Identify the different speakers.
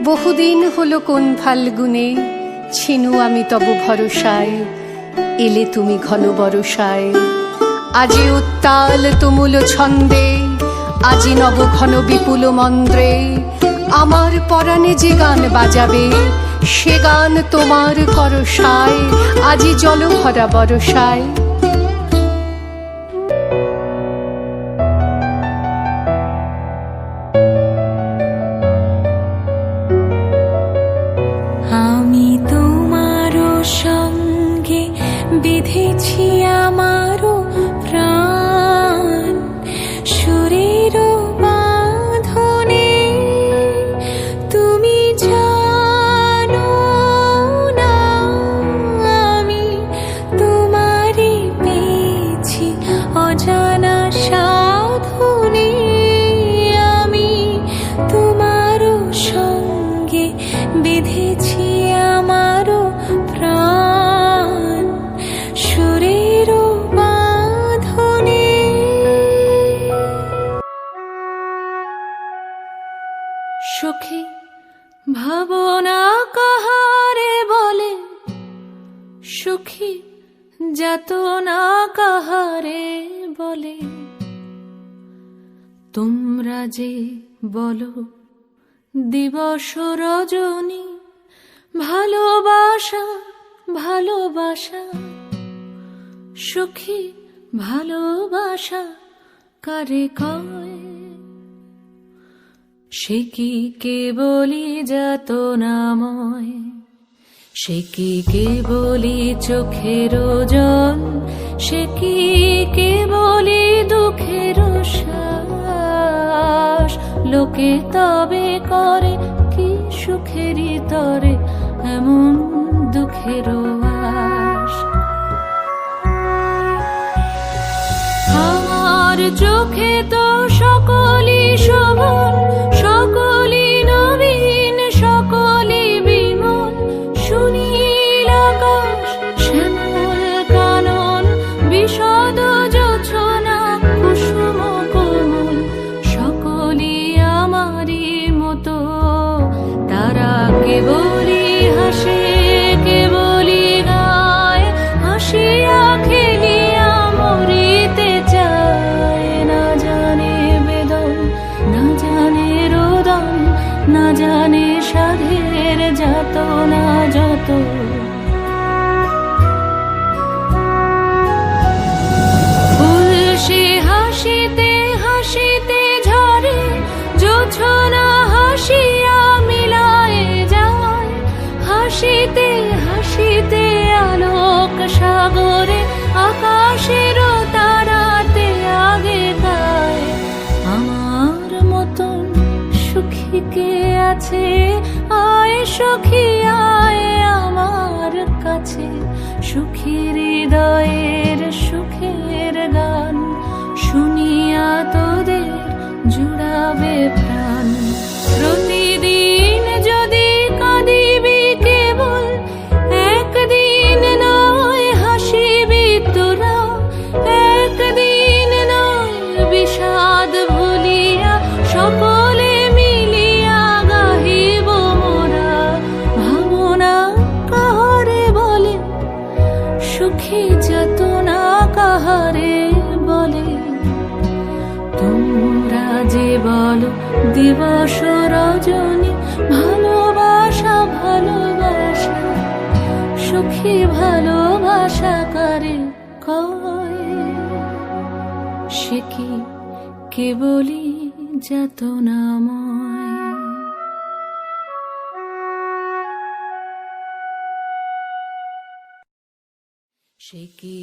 Speaker 1: বহুদিন হলো কোন ফাল্গুনে ছিনু আমি তব ভরসায়, এলে তুমি ঘন বরসায়। আজি উত্তাল তুমুল ছন্দে, আজি নব ঘন বিপুল মন্দ্রে, আমার পরাণে যে গান বাজাবে সে গান তোমার করসায়, আজি জল ভরা বরসায়।
Speaker 2: আমি তোমারও সঙ্গে বেঁধেছি আমারও প্রাণ, সুরেরও বাঁধনে তুমি জানো না আমি তোমারে পেয়েছি অজানা সাধনে। আমি তোমারও সঙ্গে বেঁধেছি আমারও প্রাণ, সুরেরও বাঁধনে। সখী ভাবনা কাহারে বলে, সুখী যাতনা কাহারে বলে, তোমরা যে বলো দিবস রজনী, ভালোবাসা ভালোবাসা, সুখী ভালোবাসা কারে কয়? সে কি কেবলি যাতনাময়, সে কি কেবলি চোখের জল, সে কি কেবলি দুঃখের শ্বাস? লোকে তবে করে কি সুখেরই তরে এমন দুঃখের আশ? আমার চোখে তো সকলই শোভন, সকলই নবীন, সকলই বিমল, সুনীল আকাশ, শ্যামল কানন, বিশদ জোছনা, কুসুম কোমল, সকলই আমারই মতো। তারা কেবলই হাসে, কেবলই গায়, হাসিয়া খেলিয়া মরিতে চায়। না জানে বেদন, না জানে রোদন, না জানে সাধের যাতনা যত। ফুল সে হাসিতে হাসিতে ঝরে, জোছনা হাসিয়া মিলায় যায়। হাসিতে হাসিতে আলোক সাগরে, আকাশের তারাতে আগে গায়। আমার মতন সুখী কে আছে? আয় সখী আয় আমার কাছে, সুখী হৃদয়ের সুখের গান শুনিয়া তোদের জুড়াবে প্রাণ। প্রতিদিন যদি কাঁদিবি কেবল, একদিন নয় হাসিবি তোরা, একদিন নয় বিষাদ ভুলিয়া সকলে মিলিয়া গাহিব মোরা। ভাবনা কাহারে বলে, সুখী যাতনা কাহারে বলে, তোমরা যে বলো দিবস রজনী, ভালোবাসা ভালোবাসা, সুখী ভালোবাসা কারে কয়? সে কি কেবলি যাতনাময়? সে কি